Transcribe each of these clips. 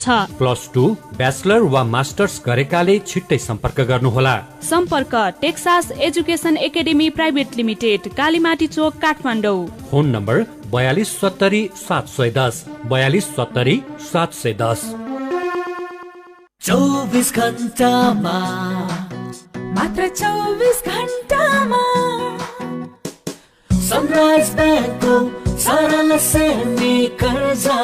+2 bachelor वा masters गरेकाले छिट्टै सम्पर्क गर्नुहोला। सम्पर्क Texas Education Academy Private Limited, Kalimati Chowk, Kathmandu. Phone number 4270 710 4270 710। 24 घण्टामा मात्र 24 घण्टामा सनराइज ब्याङ्कको सरल सेमी कर्जा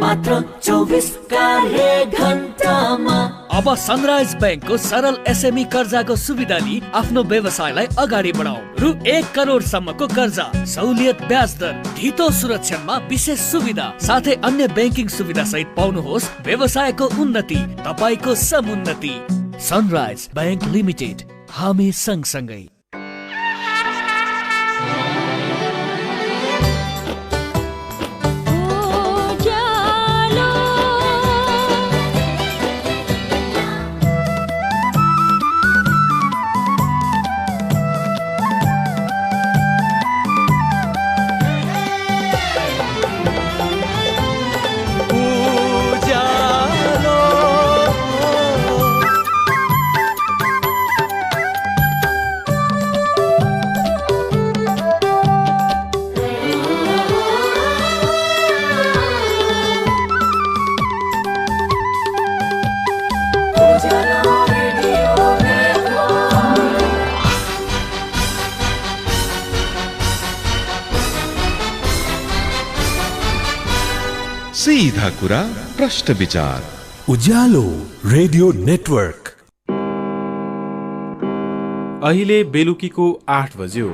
मात्र 24 कार्य घण्टामा। अब सनराइज ब्याङ्कको सरल एसएमई कर्जाको सुविधा लिई आफ्नो व्यवसायलाई अगाडि बढाऊ। रु 1 करोडसम्मको कर्जा, सहुलियत ब्याज दर, ढितो सुरक्षामा विशेष सुविधा साथै अन्य ब्याङ्किङ सुविधा सहित पाउनुहोस् व्यवसायको उन्नति, तपाईको समुन्नति। सनराइज ब्याङ्क लिमिटेड, हामी सँगसँगै। सीधा कुरा, प्रश्न विचार। उज्यालो रेडियो नेटवर्क। अहिले बेलुकीको 8 बज्यो।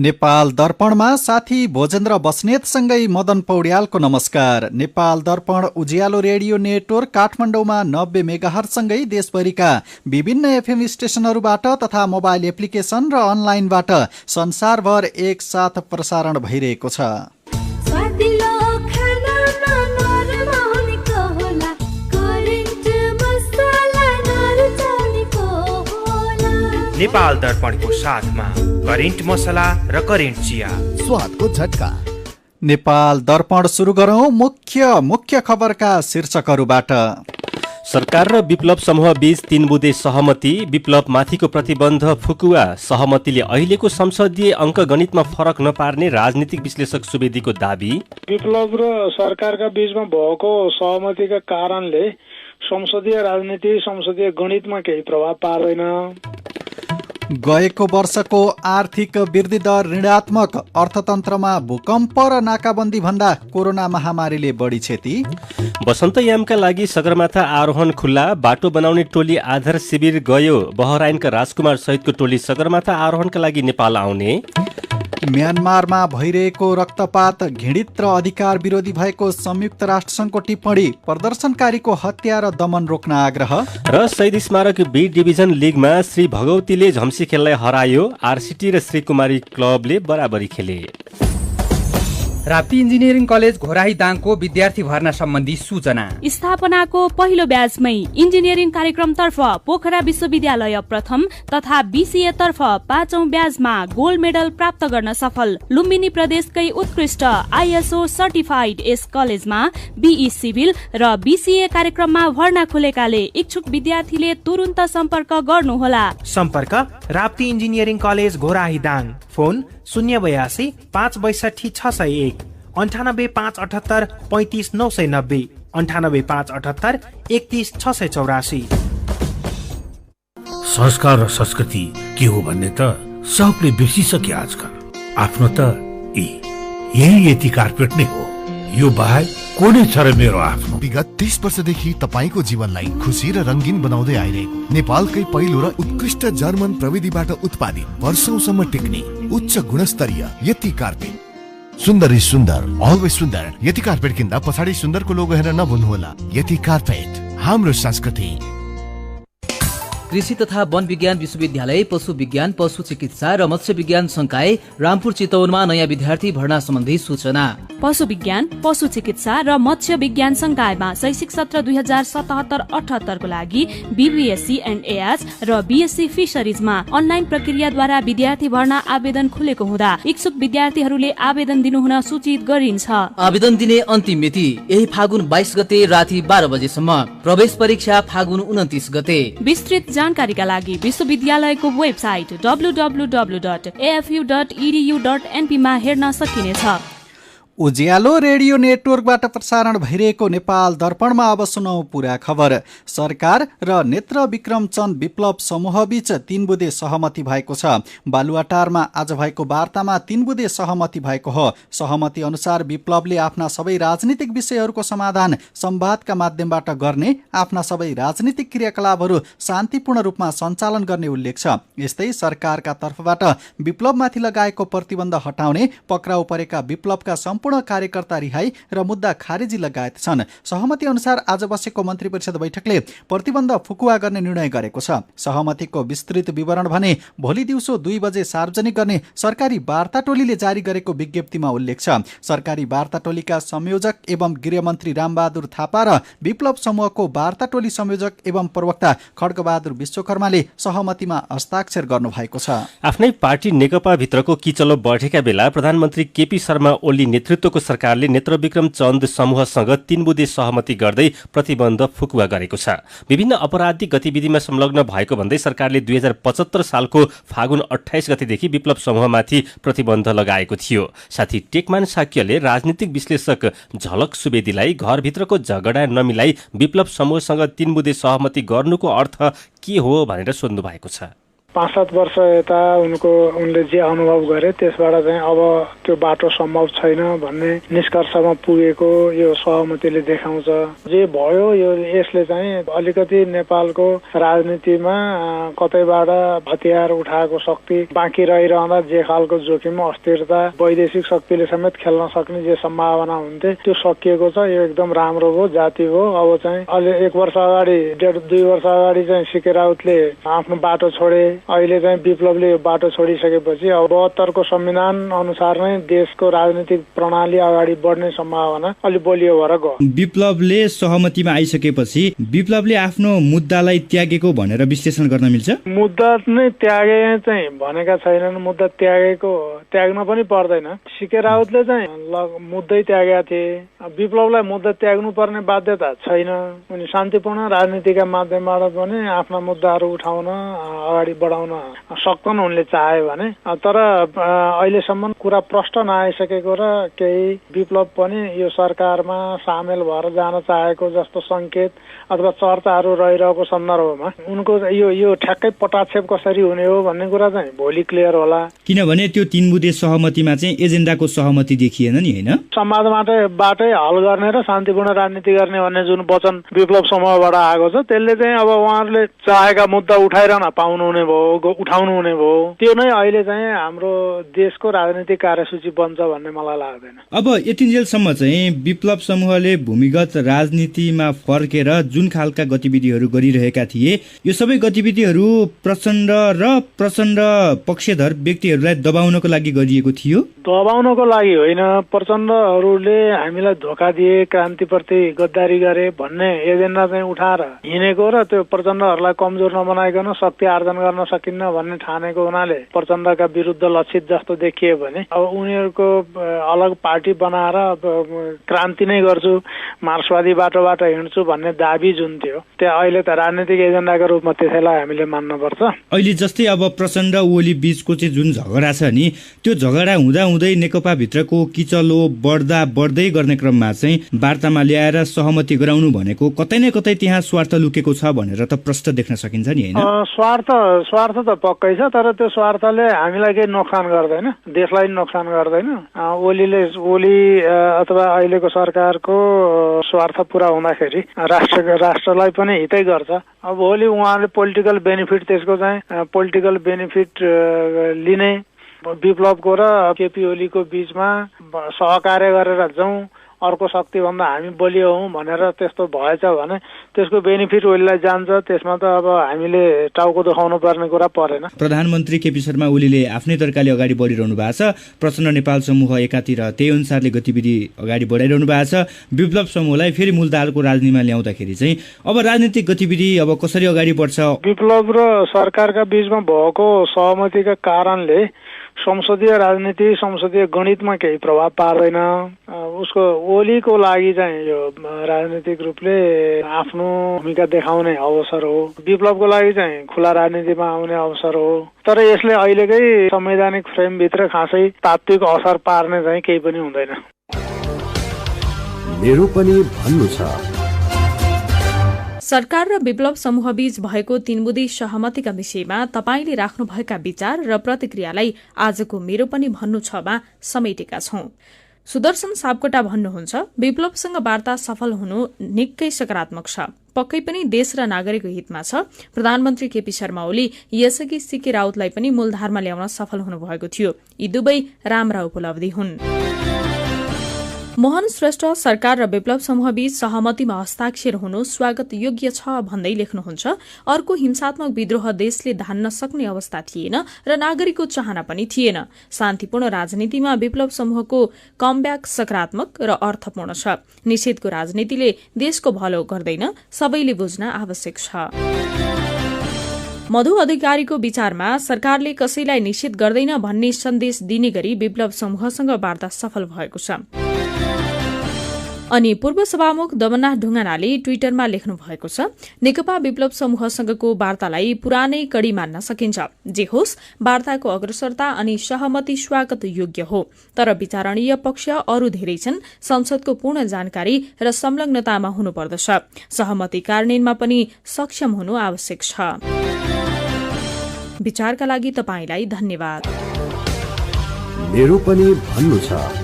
नेपाल दर्पणमा साथी भोजेन्द्र बस्नेतसँगै मदन पौड्यालको नमस्कार। नेपाल दर्पण उज्यालो रेडियो नेटवर्क काठमाडौँमा 90 मेगाहर्जसँगै देशभरिका विभिन्न एफएम स्टेशनहरूबाट तथा मोबाइल एप्लिकेसन र अनलाइनबाट संसारभर एकसाथ प्रसारण भइरहेको छ। नेपाल दर्पणको साथमा करेन्ट मसला र करेन्ट चिया, स्वादको झट्का। नेपाल दर्पण सुरु गरौं मुख्य खबरका शीर्षकहरूबाट। सरकार र विप्लव समूह बीच 3 बुँदे सहमति, विप्लव माथिको प्रतिबन्ध फुकुवा। सहमतिले अहिलेको संसदीय अङ्कगणितमा फरक नपार्ने राजनीतिक विश्लेषक सुवेदीको दाबी। विप्लव र सरकारका बीचमा भएको सहमतिका कारणले संसदीय राजनीति, संसदीय गणितमा केही प्रभाव पार्दैन। गएको वर्षको आर्थिक वृद्धि दर ऋणात्मक, अर्थतन्त्रमा भूकम्प र नाकाबन्दी भन्दा कोरोना महामारीले बढी क्षति। वसन्तयामका लागि सगरमाथा आरोहण खुल्ला, बाटो बनाउने टोली आधार शिविर गयो। बहराइनका राजकुमार सहितको टोली सगरमाथा आरोहणका लागि नेपाल आउने। म्यानमारमा भइरहेको रक्तपात घृणित र अधिकार विरोधी भएको संयुक्त राष्ट्रसङ्घको टिप्पणी, प्रदर्शनकारीको हत्या र दमन रोक्न आग्रह। र शहीद स्मारक बी डिभिजन लिगमा श्री भगवतीले झम्सी खेललाई हरायो, आरसिटी र श्रीकुमारी क्लबले बराबरी खेले। राप्ती इन्जिनियरिङ कलेज घोराही दाङको विद्यार्थी भर्ना सम्बन्धी सूचना। स्थापनाको पहिलो ब्याचमै इन्जिनियरिङ कार्यक्रमतर्फ पोखरा विश्वविद्यालय प्रथम तथा बीसीए तर्फ 5औं ब्याचमा गोल्ड मेडल प्राप्त गर्न सफल। लुम्बिनी प्रदेशकै उत्कृष्ट आइएसओ सर्टिफाइड यस कलेजमा बीई सिभिल र बीसीए कार्यक्रममा भर्ना खुलेकाले इच्छुक विद्यार्थीले तुरुन्त सम्पर्क गर्नुहोला। सम्पर्क Rapti engineering college Ghorahi Dang. Phone 082 562 601 98 578 35 990 98 578 31 684। संस्कार र संस्कृति के हो भन्ने त सबले बिर्सिसके आजकल। आफ्नो त यही यति कार्पेट नै हो, यो बाहेक को नै छ र मेरो आफ्नो। विगत 30 वर्षदेखि तपाईको जीवनलाई खुशी र रंगीन बनाउँदै आइरहेको नेपालकै पहिलो र उत्कृष्ट जर्मन प्रविधिबाट उत्पादित वर्षौंसम्म टिक्ने उच्च गुणस्तरीय यति कार्पेट सुन्दर इज सुन्दर, अलवेज सुन्दर। यति कार्पेट किन्दा पछाडि सुन्दरको लोगो हेरेर नभुल्नुहोला। यति कार्पेट हाम्रो संस्कृति। कृषि तथा वन विज्ञान विश्वविद्यालय, पशु विज्ञान, पशु चिकित्सा र मत्स्य विज्ञान संकाय रामपुर चितवनमा नयाँ विद्यार्थी भर्ना सम्बन्धी सूचना। पशु विज्ञान, पशु चिकित्सा र मत्स्य विज्ञान संकायमा शैक्षिक सत्र 2077-78 को लागि BBSc एन्ड AS र BSc फिशरिजमा अनलाइन प्रक्रियाद्वारा विद्यार्थी भर्ना आवेदन खुलेको हुँदा इच्छुक विद्यार्थीहरूले आवेदन दिनुहुन सूचित गरिन्छ। आवेदन दिने अन्तिम मिति यही फागुन 22 गते राति 12 बजेसम्म। प्रवेश परीक्षा फागुन 29 गते। विस्तृत जानकारीका लागि विश्वविद्यालयको वेबसाइट www.afu.edu.np मा हेर्न सकिनेछ। उज्यालो रेडियो नेटवर्कबाट प्रसारण भइरहेको नेपाल दर्पणमा अब सुनौ पूरा खबर। सरकार र नेत्र विक्रम चन्द विप्लव समूहबीच 3 बुँदे सहमति भएको छ। बालुवाटारमा आज भएको वार्तामा 3 बुँदे सहमति भएको हो। सहमति अनुसार विप्लवले आफ्ना सबै राजनीतिक विषयहरूको समाधान संवादका माध्यमबाट गर्ने, आफ्ना सबै राजनीतिक क्रियाकलापहरू शान्तिपूर्ण रूपमा सञ्चालन गर्ने उल्लेख छ। यस्तै सरकारका तर्फबाट विप्लवमाथि लगाएको प्रतिबन्ध हटाउने, पक्राउ परेका विप्लवका सम्पूर्ण कार्यकर्ता रिहाई र मुद्दा खारेजी लगायत छन्। सहमति अनुसार आज बसेको मन्त्री परिषद बैठकले प्रतिबन्ध फुकुवा गर्ने निर्णय गरेको छ। सहमतिको विस्तृत विवरण भने भोलि दिउँसो 2 बजे सार्वजनिक गर्ने सरकारी वार्ता टोलीले जारी गरेको विज्ञप्तिमा उल्लेख छ। सरकारी वार्ता टोलीका संयोजक एवं गृहमन्त्री रामबहादुर थापा र विप्लव समूहको वार्ता टोली संयोजक एवं प्रवक्ता खड्गबहादुर विश्वकर्माले सहमतिमा हस्ताक्षर गर्नुभएको छ। आफ्नै पार्टी नेकपा भित्रको किचलो बढेका बेला प्रधानमन्त्री केपी शर्मा ओली नेतृत्वको सरकारले नेत्र विक्रम चन्द समूहसँग 3 बुँदे सहमति गर्दै प्रतिबन्ध फुकुवा गरेको छ। विभिन्न अपराधिक गतिविधिमा संलग्न भएको भन्दै सरकारले 2075 सालको फागुन 28 गतेदेखि विप्लव समूहमाथि प्रतिबन्ध लगाएको थियो। साथै टेकमान साक्यले राजनीतिक विश्लेषक झलक सुवेदीलाई घरभित्रको झगडा नमिलाई विप्लव समूहसँग 3 बुँदे सहमति गर्नुको अर्थ के हो भनेर सोध्नु भएको छ। 5-7 वर्ष यता उनले जे अनुभव गरे त्यसबाट चाहिँ अब त्यो बाटो सम्भव छैन भन्ने निष्कर्षमा पुगेको यो सहमतिले देखाउँछ। जे भयो यसले चाहिँ अलिकति नेपालको राजनीतिमा कतैबाट हतियार उठाएको शक्ति बाँकी रहिरहँदा जे खालको जोखिम, अस्थिरता, वैदेशिक शक्तिले समेत खेल्न सक्ने जे सम्भावना हुन्थे त्यो सकिएको छ। यो एकदम राम्रो भयो, जाति हो। अब चाहिँ अलि 1 वर्ष अगाडि, 1.5-2 वर्ष अगाडि चाहिँ सीके राउतले आफ्नो बाटो छोडे। अहिले चाहिँ विप्लवले यो बाटो छोडिसकेपछि अब 72 को संविधान अनुसार नै देशको राजनीतिक प्रणाली अगाडि बढ्ने सम्भावना अलि बलियो भएर गयो। विप्लवले सहमतिमा आइसकेपछि विप्लवले आफ्नो मुद्दालाई त्यागेको भनेर विश्लेषण गर्न मिल्छ? मुद्दा नै त्यागे चाहिँ भनेका छैनन्। मुद्दा त्याग्न पनि पर्दैन। सीके राउतले चाहिँ मुद्दै त्यागेका थिए। विप्लवलाई मुद्दा त्याग्नु पर्ने बाध्यता छैन। उनी शान्तिपूर्ण राजनीतिका माध्यमबाट पनि आफ्ना मुद्दाहरू उठाउन, अगाडि बढाउन सक्छन् उनले चाहे भने। तर अहिलेसम्म कुरा प्रष्ट नआइसकेको र केही विप्लव पनि यो सरकारमा सामेल भएर जान चाहेको जस्तो संकेत अथवा चर्चाहरू रहिरहेको सन्दर्भमा उनको यो ठ्याक्कै पटाक्षेप कसरी हुने हो भन्ने कुरा चाहिँ भोलि क्लियर होला। किनभने त्यो 3 बुँदे सहमतिमा चाहिँ एजेन्डाको सहमति देखिएन नि, हैन? संवादबाटै हल गर्ने र शान्तिपूर्ण राजनीति गर्ने भन्ने जुन वचन विप्लव समूहबाट आएको छ त्यसले चाहिँ अब उहाँहरूले चाहेका मुद्दा उठाइरहन पाउनुहुने भयो, उठाउनु हुने भयो। त्यो नै अहिले चाहिँ हाम्रो देशको राजनीतिक कार्यसूची बन्छ भन्ने मलाई लाग्दैन। अब यतिन्जेलसम्म चाहिँ विप्लव समूहले भूमिगत राजनीतिमा फर्केर जुन खालका गतिविधिहरू गरिरहेका थिए यो सबै गतिविधिहरू प्रचण्ड पक्षधर व्यक्तिहरूलाई दबाउनको लागि गरिएको थियो? दबाउनको लागि होइन। प्रचण्डहरूले हामीलाई धोका दिए, क्रान्तिप्रति गद्दारी गरे भन्ने एजेन्डा चाहिँ उठाएर हिँडेको र त्यो प्रचण्डहरूलाई कमजोर नबनाइकन शक्ति आर्जन गर्न सकिन्न भन्ने ठानेको हुनाले प्रचण्डका विरुद्ध लक्षित जस्तो देखिए भने अब उनीहरूको अलग पार्टी बनाएर क्रान्ति नै गर्छु, मार्क्सवादी बाटोबाट हिँड्छु भन्ने दाबी जुन थियो त्यो अहिले त राजनीतिक एजेन्डाको रूपमा त्यसैलाई हामीले मान्नुपर्छ। अहिले जस्तै अब प्रचण्ड ओली बीचको चाहिँ जुन झगडा छ नि त्यो झगडा हुँदै नेकपा भित्रको किचलो बढ्दै गर्ने क्रममा चाहिँ वार्तामा ल्याएर सहमति गराउनु भनेको कतै न कतै त्यहाँ स्वार्थ लुकेको छ भनेर त प्रष्ट देख्न सकिन्छ नि, हैन? स्वार्थ त पक्कै छ, तर त्यो स्वार्थले हामीलाई केही नोक्सान गर्दैन, देशलाई नोक्सान गर्दैन। ओली अथवा अहिलेको सरकारको स्वार्थ पुरा हुँदाखेरि राष्ट्रलाई पनि हितै गर्छ। अब भोलि उहाँले पोलिटिकल बेनिफिट त्यसको चाहिँ पोलिटिकल बेनिफिट लिने विप्लवको र केपी ओलीको बीचमा सहकार्य गरेर जाउँ, अर्को शक्तिभन्दा हामी बलियो हौँ भनेर त्यस्तो भएछ भने त्यसको बेनिफिट ओलीलाई जान्छ। त्यसमा त अब हामीले टाउको दुखाउनु पर्ने कुरा परेन। प्रधानमन्त्री केपी शर्मा ओलीले आफ्नै तरिकाले अगाडि बढिरहनु भएको छ। प्रचण्ड नेपाल समूह एकातिर त्यही अनुसारले गतिविधि अगाडि बढाइरहनु भएको छ। विप्लव समूहलाई फेरि मूलधारको राजनीतिमा ल्याउँदाखेरि चाहिँ अब राजनीतिक गतिविधि अब कसरी अगाडि बढ्छ? विप्लव र सरकारका बीचमा भएको सहमतिका कारणले संसदीय राजनीति, संसदीय गणितमा केही प्रभाव पार्दैन। उसको ओलीको लागि चाहिँ यो राजनीतिक रूपले आफ्नो भूमिका देखाउने अवसर हो। विप्लवको लागि चाहिँ खुला राजनीतिमा आउने अवसर हो। तर यसले अहिलेकै संवैधानिक फ्रेमभित्र खासै तात्विक असर पार्ने चाहिँ केही पनि हुँदैन। मेरो पनि भन्नु छ। सरकार र विप्लव समूह बीच भएको 3 बुँदे सहमतिका विषयमा तपाईले राख्नुभएका विचार र प्रतिक्रियालाई आजको मेरो पनि भन्नु छमा समेटेका छौं। सुदर्शन सापकोटा भन्नुहुन्छ, विप्लवसँग वार्ता सफल हुनु निकै सकारात्मक छ। पक्कै पनि देश र नागरिकको हितमा छ। प्रधानमन्त्री केपी शर्मा ओली यसअघि सीके राउतलाई पनि मूलधारमा ल्याउन सफल हुनुभएको थियो। यी दुवै राम्रा उपलब्धि हुन्। मोहन श्रेष्ठ सरकार र विप्लव समूह बीच सहमतिमा हस्ताक्षर हुनु स्वागत योग्य छ भन्दै लेख्नुहुन्छ। अर्को हिंसात्मक विद्रोह देशले धान्न सक्ने अवस्था थिएन र नागरिकको चाहना पनि थिएन। शान्तिपूर्ण राजनीतिमा विप्लव समूहको कमब्याक सकारात्मक र अर्थपूर्ण छ। निषेधको राजनीतिले देशको भलो गर्दैन, सबैले बुझ्न आवश्यक छ। मधु अधिकारीको विचारमा सरकारले कसैलाई निषेध गर्दैन भन्ने सन्देश दिने गरी विप्लव समूहसँग वार्ता सफल भएको छ। अनि पूर्व सभामुख दमननाथ ढुङ्गानाले ट्विटरमा लेख्नु भएको छ, नेकपा विप्लव समूहसँगको वार्तालाई पुरानै कडी मान्न सकिन्छ। जे होस्, वार्ताको अग्रसरता अनि सहमति स्वागत योग्य हो। तर विचारणीय पक्ष अरू धेरै छन्। संसदको पूर्ण जानकारी र संलग्नतामा हुनुपर्दछ। सहमति कार्यान्वयनमा पनि सक्षम हुनु आवश्यक छ। विचारका लागि तपाईलाई धन्यवाद। मेरो पनि भन्नु छ।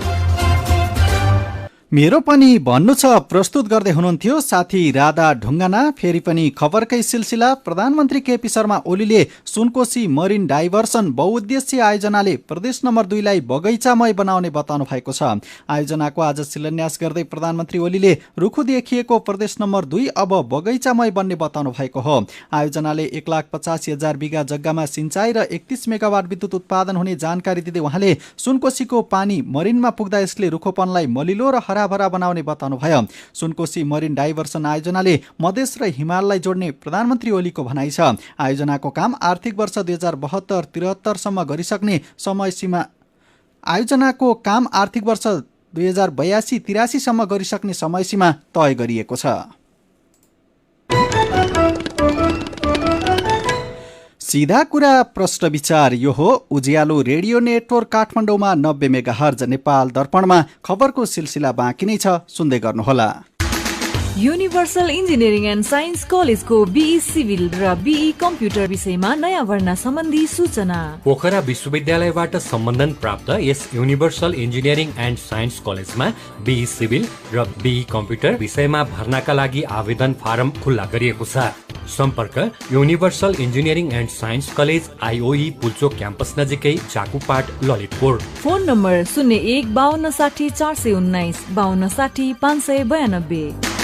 मेरो पनि भन्नु छ प्रस्तुत गर्दै हुनुहुन्थ्यो साथी राधा ढुङ्गाना। फेरि पनि खबरकै सिलसिला। प्रधानमन्त्री केपी शर्मा ओलीले सुनकोशी मरिन डाइभर्सन बहुउद्देश्य आयोजनाले प्रदेश नम्बर 2 लाई बगैँचामय बनाउने बताउनु भएको छ। आयोजनाको आज शिलान्यास गर्दै प्रधानमन्त्री ओलीले रुखु देखिएको प्रदेश नम्बर 2 अब बगैँचामय बन्ने बताउनु भएको हो। आयोजनाले 1,85,000 बिघा जग्गामा सिंचाई र 31 मेगावाट विद्युत उत्पादन हुने जानकारी दिँदै उहाँले सुनकोशीको पानी मरिनमा पुग्दा यसले रुखोपनलाई मलिलो र हराभरा बनाउने बताउनुभयो। सुनकोशी मरिन डाइभर्सन आयोजनाले मधेस र हिमाललाई जोड्ने प्रधानमन्त्री ओलीको भनाइ छ। आयोजनाको काम आर्थिक वर्ष 2072-73 सम्म गरिसक्ने समयसीमा आयोजनाको काम आर्थिक वर्ष 2082-83 सम्म गरिसक्ने समयसीमा तय गरिएको छ। सीधा कुरा प्रश्न विचार यो हो उज्यालो रेडियो नेटवर्क काठमाडौँमा 90 मेगाहर्ज। नेपाल दर्पणमा खबरको सिलसिला बाँकी नै छ, सुन्दै गर्नुहोला। युनिभर्सल इन्जिनियरिङ एन्ड साइन्स कलेजको बीई सिभिल र बीई कम्प्युटर विषयमा नयाँ भर्ना सम्बन्धी सूचना। पोखरा विश्वविद्यालयबाट सम्बन्धन प्राप्त यस युनिभर्सल इन्जिनियरिङ एन्ड साइन्स कलेजमा बीई सिभिल र बीई कम्प्युटर विषयमा भर्नाका लागि आवेदन फारम खुल्ला गरिएको छ। सम्पर्क universal engineering and science college, IOE Pulchowk campus नजिकै, चाकुपाट, ललितपुर। Phone number 01 52 60 419 52 60 592।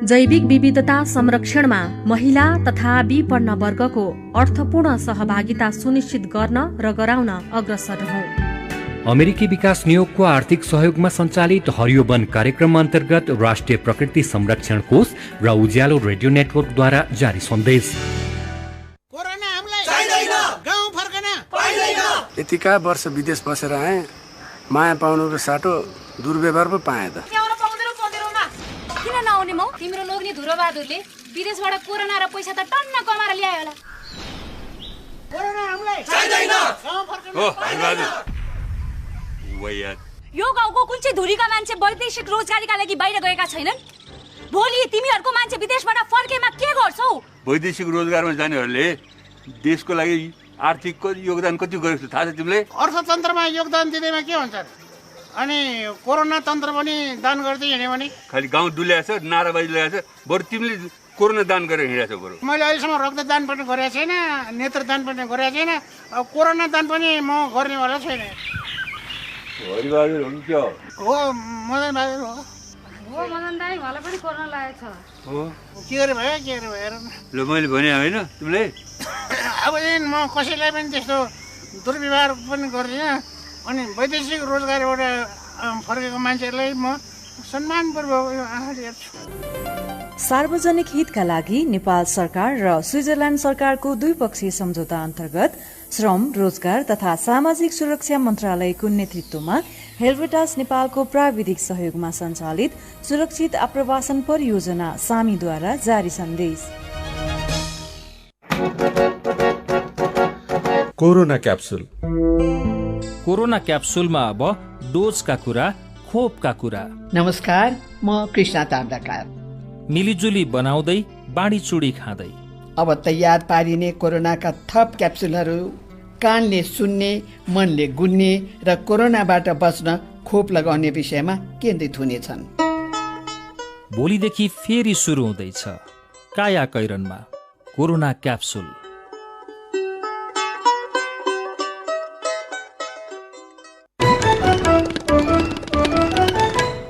जैविक विविधता संरक्षणमा महिला तथा विपन्न वर्गको अर्थपूर्ण सहभागिता सुनिश्चित गर्न र गराउन अग्रसर रहौं। अमेरिकी विकास नियोगको आर्थिक सहयोगमा सञ्चालित हरियो वन कार्यक्रम अन्तर्गत राष्ट्रिय प्रकृति संरक्षण कोष र उज्यालो रेडियो नेटवर्कद्वारा जारी सन्देश। यतिका वर्ष विदेश बसेर आए, माया पाउनुको साटो दुर्व्यवहार पो पाए त। किन नआउने मौ? तिम्रो लोग्ने धुरो बहादुरले विदेशबाट कोरोना र पैसा त टन्न कमाएर ल्यायो होला। कोरोना हामीलाई चाहिदैन। हो भाइबहादुर यो गाउँको कुन चाहिँ धुरीका मान्छे वैदेशिक रोजगारीका लागि बाहिर गएका छैनन्? भोलि तिमीहरूको मान्छे विदेशबाट फर्केमा के गर्छौ? वैदेशिक रोजगारमा जानेहरूले देशको लागि आर्थिक योगदान कति गरेको छ थाहा छ तिमीले? अर्थतन्त्रमा योगदान दिँदैमा के हुन्छ? अनि कोरोना तन्त्र पनि दान गर्दै हिँड्यो भने खालि गाउँ डुल्याएको छ, नाराबाजी लगाएको छ। बरु तिमीले कोरोना दान गरेर हिँडेको छ बरु। मैले अहिलेसम्म रक्तदान पनि गरेको छैन, नेत्रदान पनि गरेको छैन, अब कोरोना दान पनि म गर्नेवाला छैन। हरिबहादुर हुनु के हो? हो मदन बहादुर हो। हो मदन दाइ, मलाई पनि कोरोना लागेको छ। हो के गरे भयो के गरे भयो। ल मैले भने होइन तिमीले अब म कसैलाई पनि त्यस्तो दुर्व्यवहार पनि गर्दिनँ, अनि वैदेशिक रोजगारबाट फर्केको मान्छेहरूलाई म सम्मानपूर्वक आँखाले हेर्छु। सार्वजनिक हितका लागि नेपाल सरकार र स्विजरल्याण्ड सरकारको द्विपक्षीय सम्झौता अन्तर्गत श्रम, रोजगार तथा सामाजिक सुरक्षा मन्त्रालयको नेतृत्वमा हेल्वेटास नेपालको प्राविधिक सहयोगमा सञ्चालित सुरक्षित आप्रवासन परियोजना सामीद्वारा जारी सन्देश। Corona capsule. कोरोना क्याप्सुलमा अब डोजका कुरा, खोपका कुरा। नमस्कार, म कृष्णा ताम्राकार। मिलिजुली बनाउँदै बाँडीचुडी खाँदै अब तयार पारिने कोरोनाका थप क्याप्सुलहरू कानले सुन्ने, मनले गुन्ने र कोरोनाबाट बच्न खोप लगाउने विषयमा केन्द्रित हुनेछन्। भोलिदेखि फेरि सुरु हुँदैछ काया कैरनमा कोरोना क्याप्सुल।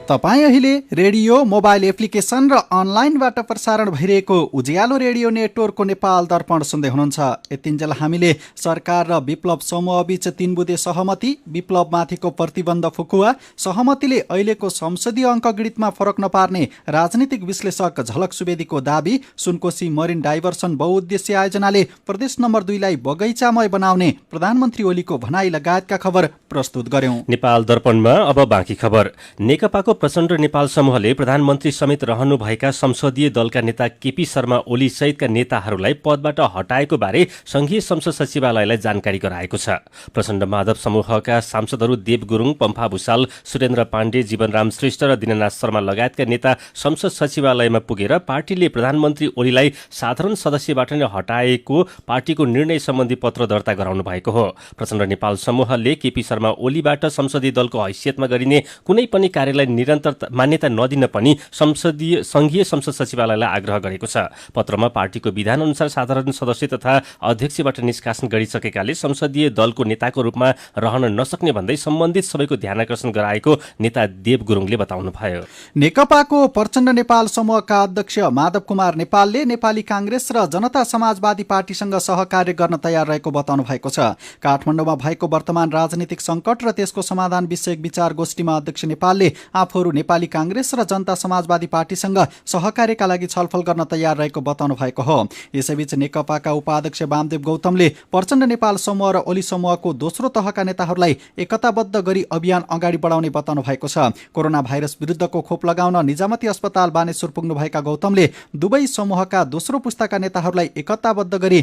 तपाईँ अहिले रेडियो, मोबाइल एप्लिकेसन र अनलाइनबाट प्रसारण भइरहेको उज्यालो रेडियो नेटवर्कको नेपाल दर्पण सुन्दै हुनुहुन्छ। यतिन्जेल हामीले सरकार र विप्लव समूहबीच 3 बुँदे सहमति, विप्लवमाथिको प्रतिबन्ध फुकुवा, सहमतिले अहिलेको संसदीय अङ्कगणितमा फरक नपार्ने राजनीतिक विश्लेषक झलक सुवेदीको दाबी, सुनकोशी मरिन डाइभर्सन बहुउद्देश्य आयोजनाले प्रदेश नम्बर 2 लाई बगैँचामय बनाउने प्रधानमन्त्री ओलीको भनाई लगायतका खबर प्रस्तुत गर्यौं। नेपाल दर्पणमा अब बाँकी खबर। नेकपाको प्रचण्ड नेपाल समूहले प्रधानमन्त्री समेत रहनुभएका संसदीय दलका नेता केपी शर्मा ओली सहितका नेताहरूलाई पदबाट हटाएको बारे संघीय संसद सचिवालयलाई जानकारी गराएको छ। प्रचण्ड माधव समूहका सांसदहरू देव गुरुङ, पम्फा भूषाल, सुरेन्द्र पाण्डे, जीवनराम श्रेष्ठ र दिननाथ शर्मा लगायतका नेता संसद सचिवालयमा पुगेर पार्टीले प्रधानमन्त्री ओलीलाई साधारण सदस्यबाट नै हटाएको पार्टीको निर्णय सम्बन्धी पत्र दर्ता गराउनु भएको हो। प्रचण्ड नेपाल समूहले केपी शर्मा ओलीबाट संसदीय दलको हैसियतमा गरिने कुनै पनि कार्यलाई निरन्तर मान्यता नदिन पनि संघीय संसद सचिवालयलाई आग्रह गरेको छ। पत्रमा पार्टीको विधान अनुसार साधारण सदस्य तथा अध्यक्षबाट निष्कासन गरिसकेकाले संसदीय दलको नेताको रूपमा रहन नसक्ने भन्दै सम्बन्धित सबैको ध्यानआकर्षण गराएको नेता देव गुरुङले बताउनुभयो। नेकपाको प्रचण्ड नेपाल समूहका अध्यक्ष माधव कुमार नेपालले नेपाली कांग्रेस र जनता समाजवादी पार्टीसँग सहकार्य गर्न तयार रहेको बताउनु भएको छ। काठमाडौँमा भएको वर्तमान राजनीतिक संकट र त्यसको समाधान विषयक विचार गोष्ठीमा अध्यक्ष नेपालले आफूहरू नेपाली कांग्रेस र जनता समाजवादी पार्टीसँग सहकार्यका लागि छलफल गर्न तयार रहेको बताउनु भएको हो। यसैबीच नेकपाका उपाध्यक्ष वामदेव गौतमले प्रचण्ड नेपाल समूह र ओली समूहको दोस्रो तहका नेताहरूलाई एकताबद्ध गरी अभियान अगाडि बढाउने बताउनु भएको छ। कोरोना भाइरस विरुद्धको खोप लगाउन निजामती अस्पताल बानेश्वर पुग्नुभएका गौतमले दुवै समूहका दोस्रो पुस्ताका नेताहरूलाई एकताबद्ध गरी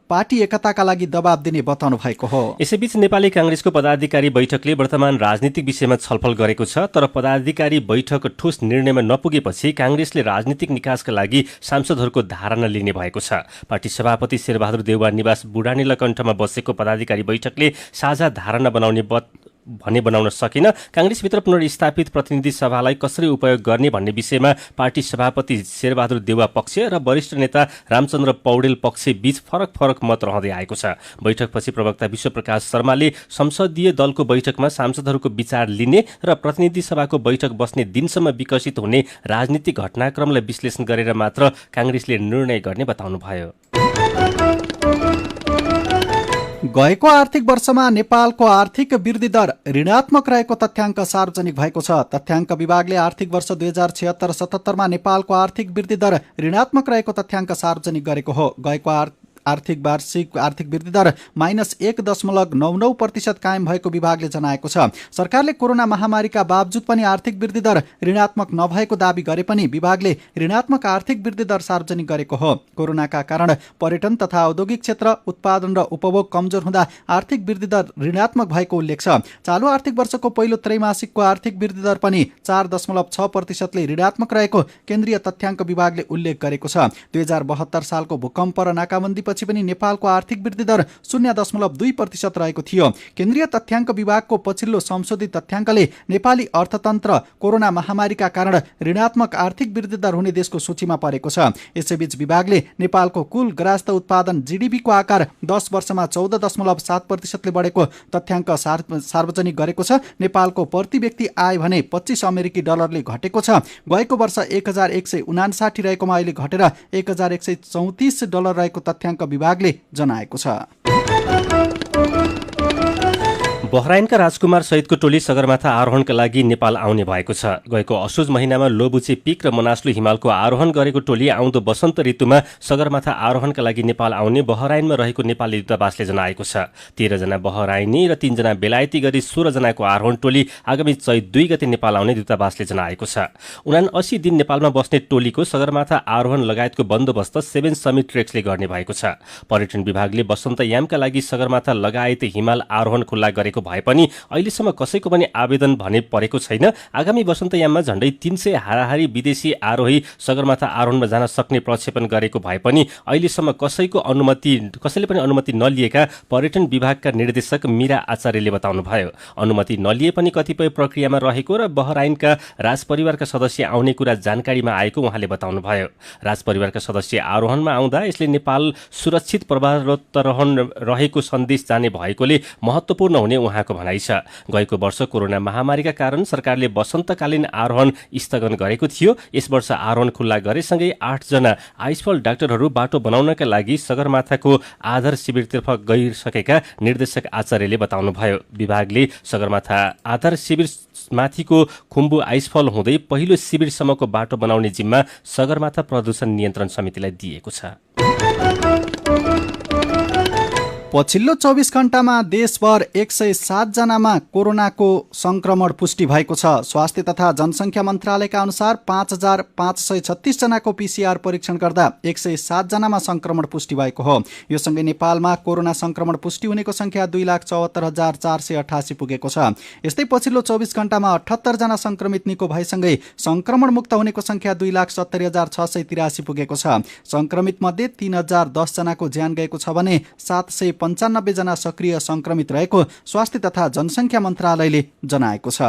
पार्टी एकताका लागि दबाब दिने बताउनु भएको हो। यसैबीच नेपाली कांग्रेसको पदाधिकारी बैठकले वर्तमान राजनीतिक विषयमा छलफल गरेको छ, तर पदाधिकारी बैठक ठोस निर्णयमा नपुगेपछि कांग्रेसले राजनीतिक निकासका लागि सांसदहरूको धारणा लिने भएको छ। पार्टी सभापति शेरबहादुर देउवा निवास बुढानीला कण्ठमा बसेको पदाधिकारी बैठकले साझा धारणा बनाउन सकेन। कांग्रेसभित्र पुनर्स्थापित प्रतिनिधि सभालाई कसरी उपयोग गर्ने भन्ने विषयमा पार्टी सभापति शेरबहादुर देउवा पक्ष र वरिष्ठ नेता रामचन्द्र पौडेल पक्ष बीच फरक मत रहँदै आएको छ। बैठकपछि प्रवक्ता विश्वप्रकाश शर्माले संसदीय दलको बैठकमा सांसदहरूको विचार लिने र प्रतिनिधि सभाको बैठक बस्ने दिनसम्म विकसित हुने राजनीतिक घटनाक्रमलाई विश्लेषण गरेर मात्र कांग्रेसले निर्णय गर्ने बताउनुभयो। गएको आर्थिक वर्षमा नेपालको आर्थिक वृद्धि दर ऋणात्मक रहेको तथ्याङ्क सार्वजनिक भएको छ। तथ्याङ्क विभागले आर्थिक वर्ष 2076-77 मानेपालको आर्थिक वृद्धि दर ऋणात्मक रहेको तथ्याङ्क सार्वजनिक गरेको हो। गएको वार्षिक आर्थिक वृद्धि दर -1.99% कायम भएको विभागले जनाएको छ। सरकारले कोरोना महामारीका बावजुद पनि आर्थिक वृद्धि दर ऋणात्मक नभएको दावी गरे पनि विभागले ऋणात्मक आर्थिक वृद्धि दर सार्वजनिक गरेको हो। कोरोनाका कारण पर्यटन तथा औद्योगिक क्षेत्र, उत्पादन र उपभोग कमजोर हुँदा आर्थिक वृद्धि दर ऋणात्मक भएको उल्लेख छ। चालु आर्थिक वर्षको पहिलो त्रैमासिकको आर्थिक वृद्धि दर पनि 4.6% ऋणात्मक रहेको केन्द्रीय तथ्याङ्क विभागले उल्लेख गरेको छ। 2072 सालको भूकम्प र नाकाबन्दीपछि गरेपछि पनि नेपालको आर्थिक वृद्धि दर 0.2% रहेको थियो। केन्द्रीय तथ्याङ्क विभागको पछिल्लो संशोधित तथ्याङ्कले नेपाली अर्थतन्त्र कोरोना महामारीका कारण ऋणात्मक आर्थिक वृद्धि दर हुने देशको सूचीमा परेको छ। यसैबीच विभागले नेपालको कुल ग्राहस्थ उत्पादन जीडीपीको आकार 10 वर्षमा 14.7%ले बढेको तथ्याङ्क सार्वजनिक गरेको छ। नेपालको प्रति व्यक्ति आय भने 25 अमेरिकी डलरले घटेको छ। गएको वर्ष 1159 रहेकोमा अहिले घटेर 1134 डलर रहेको तथ्याङ्क विभागले जनाएको छ। बहराइनका राजकुमार सहितको टोली सगरमाथा आरोहणका लागि नेपाल आउने भएको छ। गएको असोज महिनामा लोबुचे पिक र मनास्लु हिमालको आरोहण गरेको टोली आउँदो वसन्त ऋतुमा सगरमाथा आरोहणका लागि नेपाल आउने बहराइनमा रहेको नेपाली दूतावासले जनाएको छ। 13 जना बहराइनी र 3 जना बेलायती गरी 16 जनाको आरोहण टोली आगामी चैत 2 गते नेपाल आउने दूतावासले जनाएको छ। 79 दिन नेपालमा बस्ने टोलीको सगरमाथा आरोहण लगायतको बन्दोबस्त 7 समिट ट्रेक्सले गर्ने भएको छ। पर्यटन विभागले वसन्तयामका लागि सगरमाथा लगायत हिमाल आरोहण खुल्ला गरेको भए पनि अहिलेसम्म कसैको पनि आवेदन भने परेको छैन। आगामी वसन्तयाममा झण्डै 300 हाराहारी विदेशी आरोही सगरमाथा आरोहणमा जान सक्ने प्रक्षेपण गरेको भए पनि अहिलेसम्म कसैले पनि अनुमति नलिएका पर्यटन विभागका निर्देशक मीरा आचार्यले बताउनुभयो। अनुमति नलिए पनि कतिपय प्रक्रियामा रहेको र बहराइनका राजपरिवारका सदस्य आउने कुरा जानकारीमा आएको उहाँले बताउनुभयो। राजपरिवारका सदस्य आरोहणमा आउँदा यसले नेपाल सुरक्षित पर्वतारोहण रहेको सन्देश जाने भएकोले महत्त्वपूर्ण हुने उहाँको भनाइ छ। गएको वर्ष कोरोना महामारीका कारण सरकारले वसन्तकालीन आरोहण स्थगन गरेको थियो। यस वर्ष आरोहण खुल्ला गरेसँगै 8 जना आइसफल डाक्टरहरू बाटो बनाउनका लागि सगरमाथाको आधार शिविरतर्फ गइसकेका निर्देशक आचार्यले बताउनुभयो। विभागले सगरमाथा आधार शिविर माथिको खुम्बु आइसफल हुँदै पहिलो शिविरसम्मको बाटो बनाउने जिम्मा सगरमाथा प्रदूषण नियन्त्रण समितिलाई दिएको छ। पछिल्लो 24 घण्टामा देशभर 107 जनामा कोरोनाको संक्रमण पुष्टि भएको छ। स्वास्थ्य तथा जनसङ्ख्या मन्त्रालयका अनुसार 5536 जनाको पीसीआर परीक्षण गर्दा 107 जनामा संक्रमण पुष्टि भएको हो। यो सँगै नेपालमा कोरोना संक्रमण पुष्टि हुनेको संख्या 2,74,488 पुगेको छ। यस्तै पछिल्लो 24 घण्टामा 78 जना संक्रमित निको भएसँगै संक्रमण मुक्त हुनेको संख्या 2,70,683 पुगेको छ। संक्रमित मध्ये 3,010 जनाको ज्यान गएको छ भने 795 जना सक्रिय संक्रमित रहेको स्वास्थ्य तथा जनसङ्ख्या मन्त्रालयले जनाएको छ।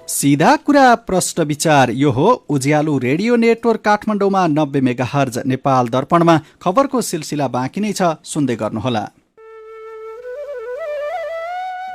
सीधा कुरा प्रश्न विचार यो हो उज्यालो रेडियो नेटवर्क काठमाडौँमा 90 मेगाहर्ज। नेपाल दर्पणमा खबरको सिलसिला बाँकी नै छ, सुन्दै गर्नुहोला।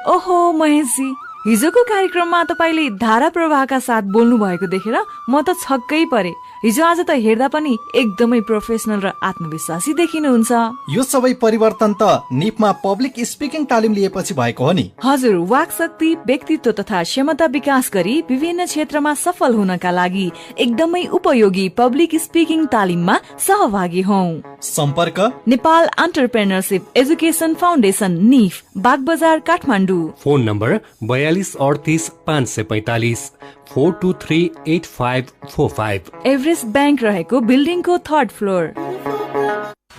ओहो महेशजी, हिजोको कार्यक्रममा तपाईले धारा प्रवाहका साथ बोल्नु भएको देखेर म त छक्कै परे। हिजो आज त हेर्दा पनि एकदमै प्रोफेसनल र आत्मविश्वासी देखिनुहुन्छ। यो सबै परिवर्तन त निपमा पब्लिक स्पिकिङ तालिम लिएपछि भएको हो नि। हजुर, वाक शक्ति, व्यक्तित्व तथा क्षमता विकास गरी विभिन्न क्षेत्रमा सफल हुनका लागि एकदमै उपयोगी पब्लिक स्पिकिङ तालिममा सहभागी हौ। सम्पर्क Nepal entrepreneurship education foundation nif, Bagbazar Kathmandu. Phone number 42 38 545 4238545। Everest bank रहेको बिल्डिङको 3rd फ्लोर।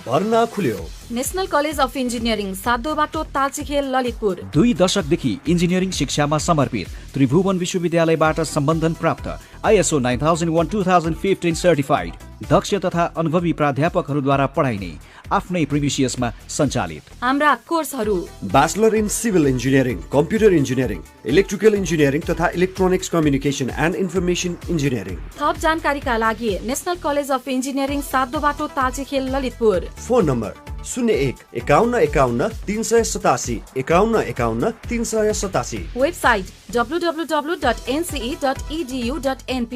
भर्ना खुल्यो। National College of Engineering Satdobato Talchikhel Lalitpur. 2 दशकदेखि इन्जिनियरिङ शिक्षामा समर्पित त्रिभुवन विश्वविद्यालयबाट सम्बन्धन प्राप्त ISO 9001:2015 सर्टिफाइड दक्ष तथा अनुभवी प्राध्यापकहरूद्वारा पढाइने आफ्नै प्रिमिसियसमा सञ्चालित हाम्रा कोर्सहरू bachelor in civil engineering, computer engineering, electrical engineering तथा electronics communication and information engineering. थप जानकारीका लागि National College of Engineering Satdobato Talchikhel Lalitpur. Phone number 01 51 51 387 51 51 387। Website www.nce.edu.np।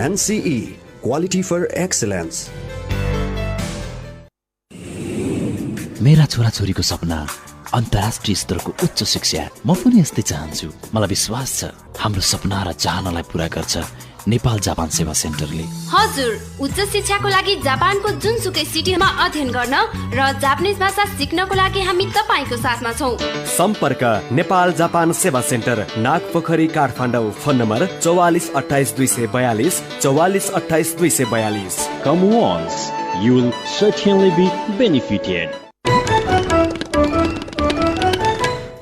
NCE quality for excellence. मेरा छोराछोरीको सपना अन्तर्राष्ट्रिय स्तरको उच्च शिक्षा। म पनि यस्तै चाहन्छु। मलाई विश्वास छ हाम्रो सपना र चाहनालाई पूरा गर्छ नेपाल जापान सेवा सेन्टरले। हजुर, उच्च शिक्षाको लागि जापानको जुनसुकै सिटीमा अध्ययन गर्न र जापानिज भाषा सिक्नको लागि हामी तपाईको साथमा छौं। सम्पर्क Nepal Japan Sewa Centre, Nagpokhari Kathmandu. Phone number 44 28 242 44 28 242। Come once, you will certainly be benefited.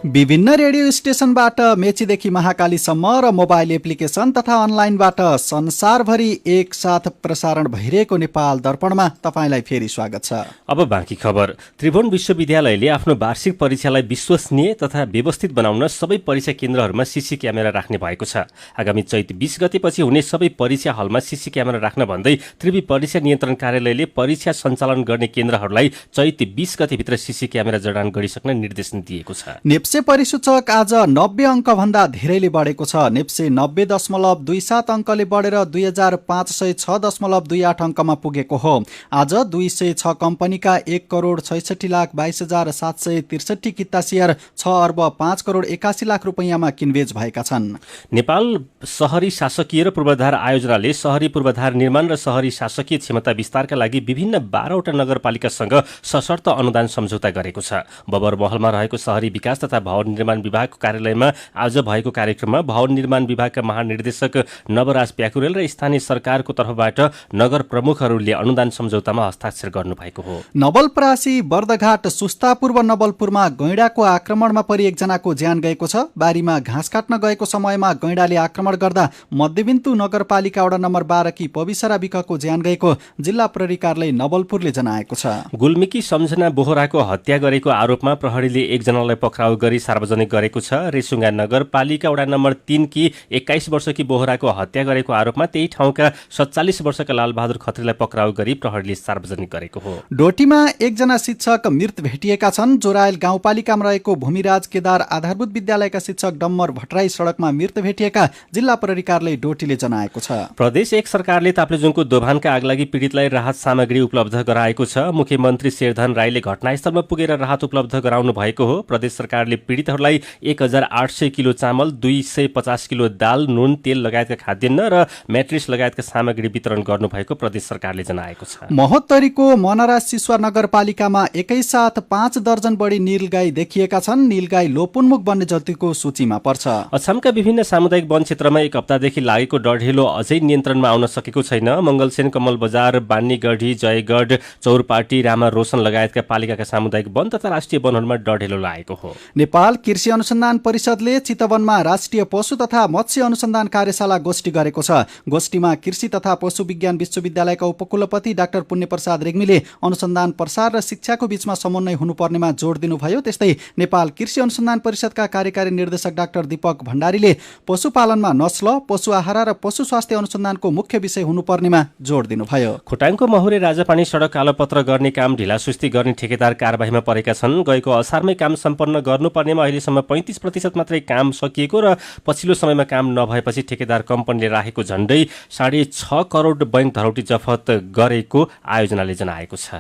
विभिन्न रेडियो स्टेशनबाट मेचीदेखि महाकालीसम्म र मोबाइल एप्लिकेसन तथा अनलाइनबाट संसारभरि एकसाथ प्रसारण भइरहेको नेपाल दर्पणमा तपाईलाई फेरि स्वागत छ। अब बाँकी खबर। त्रिभुवन विश्वविद्यालयले आफ्नो वार्षिक परीक्षालाई विश्वसनीय तथा व्यवस्थित बनाउन सबै परीक्षा केन्द्रहरूमा सीसी क्यामेरा राख्ने भएको छ। आगामी चैत 20 गतेपछि हुने सबै परीक्षा हलमा सीसी क्यामेरा राख्न भन्दै त्रिवी परीक्षा नियन्त्रण कार्यालयले परीक्षा सञ्चालन गर्ने केन्द्रहरूलाई चैत 20 गतेभित्र सीसी क्यामेरा जडान गरिसक्न निर्देशन दिएको छ। नेप्से परिसूचक आज 90 अङ्क भन्दा धेरैले बढेको छ। नेप्से 90.27 अङ्कले बढेर 2506.28 अङ्कमा पुगेको हो। आज 206 कम्पनीका 1,66,22,763 किता शेयर 6,05,81,00,000 रुपैयाँमा किनबेच भएका छन्। नेपाल शहरी शासकीय र पूर्वाधार आयोजनाले शहरी पूर्वाधार निर्माण र शहरी शासकीय क्षमता विस्तारका लागि विभिन्न 12वटा नगरपालिकासँग सशर्त अनुदान सम्झौता गरेको छ। बबर महलमा रहेको शहरी विकास तथा भवन निर्माण विभागको कार्यालयमा आज भएको कार्यक्रममा भवन निर्माण विभागका महानिर्देशक नवराज प्याकुरेल र स्थानीय सरकारको तर्फबाट नगर प्रमुखहरूले अनुदान सम्झौतामा हस्ताक्षर गर्नुभएको हो। नवलपरासी बर्दघाट सुस्ता पूर्व नवलपुरमा गैंडाको आक्रमणमा परि एकजनाको ज्यान गएको छ। बारीमा घाँस काट्न गएको समयमा गैंडाले आक्रमण गर्दा मध्यबिन्दु नगरपालिका वडा नम्बर 12 की पविसरा विकको ज्यान गएको जिल्ला प्रहरी कार्यालय नवलपुरले जनाएको छ। गुल्मीकी सम्झना बोहराको हत्या गरेको आरोपमा प्रहरीले एकजनालाई पक्राउ गरी सार्वजनिक गरेको छ। रेसुङ्गा नगरपालिका वडा नम्बर 3 की 21 वर्षकी बोहराको हत्या गरेको आरोपमा त्यही ठाउँका 47 वर्षका लालबहादुर खत्रीलाई पक्राउ गरी प्रहरीले सार्वजनिक गरेको हो। डोटीमा एकजना शिक्षक मृत भेटिएका छन्। जोरायल गाउँपालिकामा रहेको भूमिराज केदार आधारभूत विद्यालयका शिक्षक डम्बर भट्टराई सडकमा मृत भेटिएका जिल्ला प्रहरी कार्यालय डोटीले जनाएको छ। प्रदेश 1 सरकारले ताप्लेजुङको दोभानका आगलागी पीडितलाई राहत सामग्री उपलब्ध गराएको छ। मुख्यमन्त्री शेरधन राईले घटनास्थलमा पुगेर राहत उपलब्ध गराउनु भएको हो। प्रदेश सरकारले पीडितहरूलाई 1800 किलो चामल, 250 किलो दाल, नुन, तेल लगायतका खाद्यान्न र म्याट्रिस लगायतका सामग्री वितरण गर्नुभएको प्रदेश सरकारले जनाएको छ। महोत्तरीको मनरा सिसुवा नगरपालिकामा एकैसाथ 5 दर्जन बढी नीलगाई देखिएका छन्। नीलगाई लोपोन्मुख वन्य जन्तुको सूचीमा पर्छ। अछामका विभिन्न सामुदायिक वन क्षेत्रमा एक हप्तादेखि लागेको डढेलो अझै नियन्त्रणमा आउन सकेको छैन। मंगलसेन, कमल बजार, बान्नीगढी, जयगढ, चौरपाटी, रामा रोशन लगायतका पालिकाका सामुदायिक वन तथा राष्ट्रिय वनहरूमा डढेलो लागेको हो। नेपाल कृषि अनुसन्धान परिषदले चितवनमा राष्ट्रिय पशु तथा मत्स्य अनुसन्धान कार्यशाला गोष्ठी गरेको छ। गोष्ठीमा कृषि तथा पशु विज्ञान विश्वविद्यालयका उपकुलपति डाक्टर पुण्यप्रसाद रेग्मीले अनुसन्धान प्रसार र शिक्षाको बीचमा समन्वय हुनुपर्नेमा जोड दिनुभयो। त्यस्तै नेपाल कृषि अनुसन्धान परिषदका कार्यकारी निर्देशक डाक्टर दीपक भण्डारीले पशुपालनमा नस्ल, पशु आहार र पशु स्वास्थ्य अनुसन्धानको मुख्य विषय हुनुपर्नेमा जोड दिनुभयो। खोटाङको महुरे राजापानी सडक कालोपत्र गर्ने काम ढिलासुस्ती गर्ने ठेकेदार कारबाहीमा परेका छन्। गएको असारमै काम सम्पन्न गर्नुपर्नेमा अहिलेसम्म 35% मात्रै काम सकिएको र पछिल्लो समयमा काम नभएपछि ठेकेदार कम्पनीले राखेको झण्डै 6.5 करोड बैंक धरौटी जफत गरेको आयोजनाले जनाएको छ।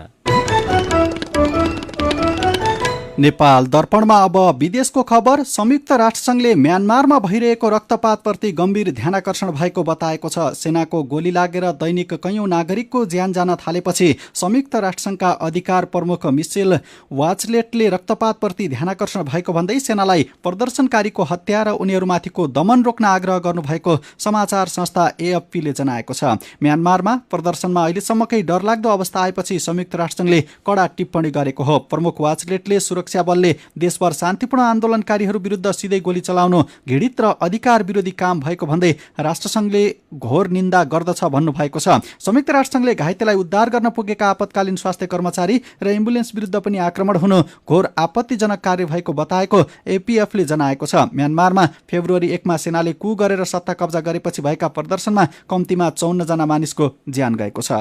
नेपाल दर्पणमा अब विदेशको खबर। संयुक्त राष्ट्रसङ्घले म्यानमारमा भइरहेको रक्तपातप्रति गम्भीर ध्यानाकर्षण भएको बताएको छ। सेनाको गोली लागेर दैनिक कैयौं नागरिकको ज्यान जान थालेपछि संयुक्त राष्ट्रसङ्घका अधिकार प्रमुख मिसेल वाचलेटले रक्तपातप्रति ध्यानाकर्षण भएको भन्दै सेनालाई प्रदर्शनकारीको हत्या र उनीहरूमाथिको दमन रोक्न आग्रह गर्नुभएको समाचार संस्था AFPले जनाएको छ। म्यानमारमा प्रदर्शनमा अहिलेसम्मकै डरलाग्दो अवस्था आएपछि संयुक्त राष्ट्रसङ्घले कडा टिप्पणी गरेको हो। प्रमुख वाचलेटले सुरक्षा बलले देशभर शान्तिपूर्ण आन्दोलनकारीहरू विरुद्ध सिधै गोली चलाउनु घृणित र अधिकार विरोधी काम भएको भन्दै राष्ट्रसङ्घले घोर निन्दा गर्दछ भन्नुभएको छ। संयुक्त राष्ट्रसङ्घले घाइतेलाई उद्धार गर्न पुगेका आपतकालीन स्वास्थ्य कर्मचारी र एम्बुलेन्स विरुद्ध पनि आक्रमण हुनु घोर आपत्तिजनक कार्य भएको बताएको APFले जनाएको छ। म्यानमारमा फेब्रुअरी 1 मा सेनाले कु गरेर सत्ता कब्जा गरेपछि भएका प्रदर्शनमा कम्तीमा 54 जना मानिसको ज्यान गएको छ।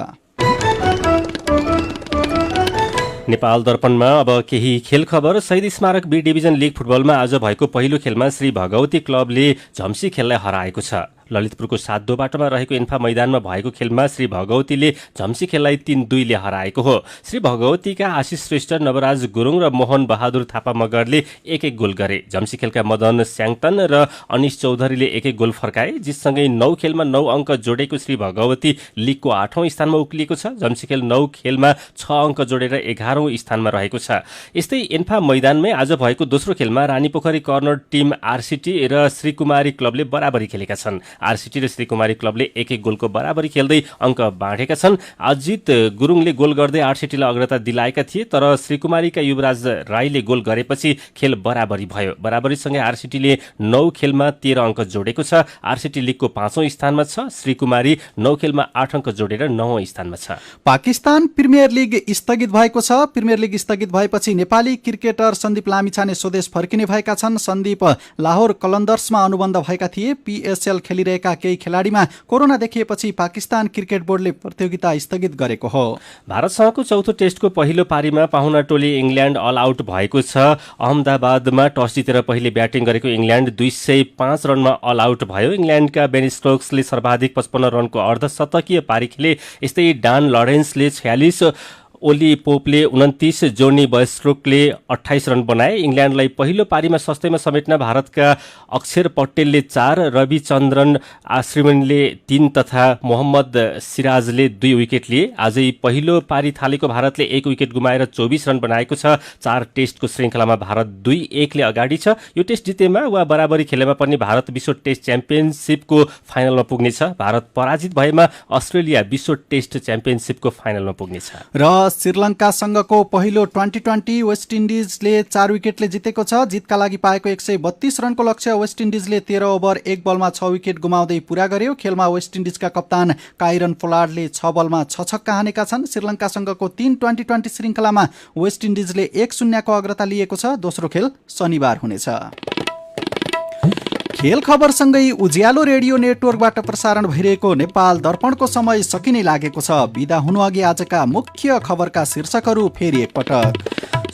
नेपाल दर्पणमा अब केही खेल खबर। शहीद स्मारक बी डिभिजन लिग फुटबलमा आज भएको पहिलो खेलमा श्री भगवती क्लबले झम्सी खेललाई हराएको छ। ललितपुरको 7 बाटोमा रहेको इन्फा मैदानमा भएको खेलमा श्री भगवतीले झम्सी खेललाई 3-2 ले हराएको हो। श्री भगवतीका आशिष श्रेष्ठ, नवराज गुरुङ र मोहन बहादुर थापा मगरले 1-1 गोल गरे। झम्सी खेलका मदन स्याङतन र अनिश चौधरीले 1-1 गोल फर्काए। जिससँगै 9 खेलमा 9 अङ्क जोडेको श्री भगवती लिगको 8औं स्थानमा उक्लिएको छ। झम्सी खेल 9 खेलमा 6 अङ्क जोडेर 11औं स्थानमा रहेको छ। यस्तै इन्फा मैदानमै आज भएको दोस्रो खेलमा रानीपोखरी कर्नर टिम RCT र श्रीकुमारी क्लबले बराबरी खेलेका छन्। आरसीटी र श्रीकुमारी क्लबले 1-1 गोलको बराबरी खेल्दै अङ्क बाँडेका छन्। अजित गुरुङले गोल गर्दै आरसीटीलाई अग्रता दिलाएका थिए, तर श्रीकुमारीका युवराज राईले गोल गरेपछि खेल बराबरी भयो। बराबरीसँगै आरसीटीले 9 खेलमा 13 अङ्क जोडेको छ। आरसीटी लिगको 5औं स्थानमा छ। श्रीकुमारी 9 खेलमा 8 अङ्क जोडेर 9औं स्थानमा छ। पाकिस्तान प्रिमियर लिग स्थगित भएको छ। प्रिमियर लिग स्थगित भएपछि नेपाली क्रिकेटर सन्दीप लामिछाने स्वदेश फर्किने भएका छन्। सन्दीप लाहोर कलन्दर्समा अनुबन्ध भएका थिए। पीएसएल खेलिरहेका केही खेलाडीमा कोरोना देखिएपछि पाकिस्तान क्रिकेट बोर्डले प्रतियोगिता स्थगित गरेको हो। भारतसँगको चौथो टेस्टको पहिलो पारीमा पाहुना टोली इङ्ल्यान्ड अल आउट भएको छ। अहमदाबादमा टस जितेर पहिले ब्याटिङ गरेको इङ्ल्यान्ड 205 रनमा अल आउट भयो। इङ्ल्यान्डका बेन स्टोक्सले सर्वाधिक 55 रनको अर्धशतकीय पारी खेले। यस्तै डान लरेन्सले 46, ओली पोपले 29, जोनी बयस्ट्रोकले 28 रन बनाए। इङ्ल्यान्डलाई पहिलो पारीमा सस्तैमा समेट्न भारतका अक्षर पटेलले 4, रविचन्द्रन आश्रिमनले 3 तथा मोहम्मद सिराजले 2 विकेट लिए। आजै पहिलो पारी थालेको भारतले 1 विकेट गुमाएर 24 रन बनाएको छ। 4 टेस्टको श्रृङ्खलामा भारत 2-1 ले अगाडि छ। यो टेस्ट जितेमा वा बराबरी खेलेमा पनि भारत विश्व टेस्ट च्याम्पियनसिपको फाइनलमा पुग्नेछ। भारत पराजित भएमा अस्ट्रेलिया विश्व टेस्ट च्याम्पियनसिपको फाइनलमा पुग्नेछ। र श्रीलङ्कासँगको पहिलो 2020 वेस्ट इन्डिजले 4 विकेटले जितेको छ। जितका लागि पाएको 132 रनको लक्ष्य वेस्ट इन्डिजले 13 ओभर 1 बलमा 6 विकेट गुमाउँदै पूरा गर्यो। खेलमा वेस्ट इन्डिजका कप्तान काइरन पोलार्डले 6 बलमा 6 छक्का हानेका छन्। श्रीलङ्कासँगको 3 2020 श्रृङ्खलामा वेस्ट इन्डिजले 1-0 को अग्रता लिएको छ। दोस्रो खेल शनिबार हुनेछ। खेल खबरसँगै उज्यालो रेडियो नेटवर्कबाट प्रसारण भइरहेको नेपाल दर्पणको समय सकिने लागेको छ। बिदा हुनु अघि आजका मुख्य खबरका शीर्षकहरू फेरि एकपटक।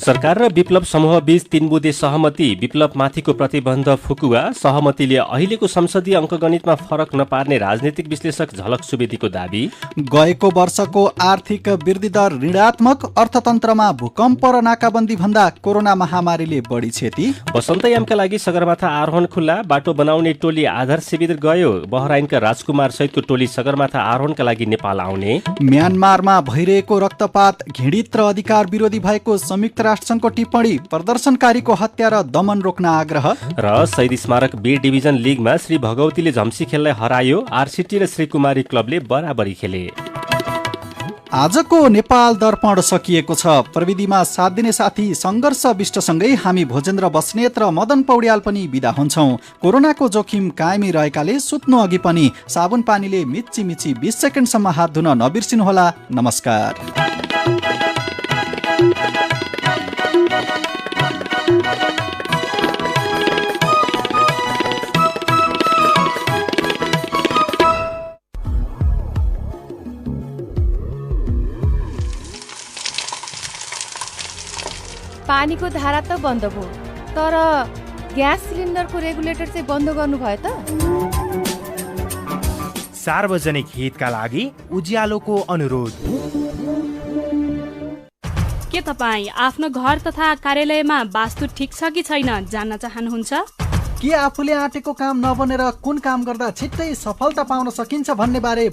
सरकार र विप्लव समूह बीच 3 बुँदे सहमति। विप्लवमाथिको प्रतिबन्ध फुकुवा। सहमतिले अहिलेको संसदीय अङ्कगणितमा फरक नपार्ने राजनीतिक विश्लेषक झलक सुवेदीको दाबी। गएको वर्षको आर्थिक वृद्धि दर ऋणात्मक। अर्थतन्त्रमा भूकम्प र नाकाबन्दी भन्दा कोरोना महामारीले बढी क्षति। वसन्तयामका लागि सगरमाथा आरोहण खुल्ला। बाटो बनाउने टोली आधार शिविर गयो। बहराइनका राजकुमार सहितको टोली सगरमाथा आरोहणका लागि नेपाल आउने। म्यानमारमा भइरहेको रक्तपात घृणित र अधिकार विरोधी भएको संयुक्त राष्ट्रसङ्घको टिप्पणी। प्रदर्शनकारीको हत्या र दमन रोक्न आग्रह। र शहीद स्मारक बी डिभिजन लिगमा श्री भगवतीले झम्सी खेललाई हरायो। आरसीटी र श्रीकुमारी क्लबले बराबरी खेले। आजको नेपाल दर्पण सकिएको छ। प्रविधिमा साथ दिने साथी सङ्घर्ष विष्टसँगै हामी भोजेन्द्र बस्नेत र मदन पौड्याल पनि बिदा हुन्छौँ। कोरोनाको जोखिम कायमै रहेकाले सुत्नु अघि पनि साबुन पानीले मिची 20 सेकेन्डसम्म हात धुन नबिर्सिनुहोला। नमस्कार। पानीको धारा त बन्द भयो, तर ग्यास सिलिन्डरको रेगुलेटर चाहिँ बन्द गर्नुभयो त? सार्वजनिक हितका लागि उज्यालोको अनुरोध। के तपाईँ आफ्नो घर तथा कार्यालयमा वास्तु ठिक छ कि छैन जान्न चाहनुहुन्छ? के आफूले आँटेको काम नबनेर कुन काम गर्दा छिट्टै सफलता पाउन सकिन्छ भन्ने बारे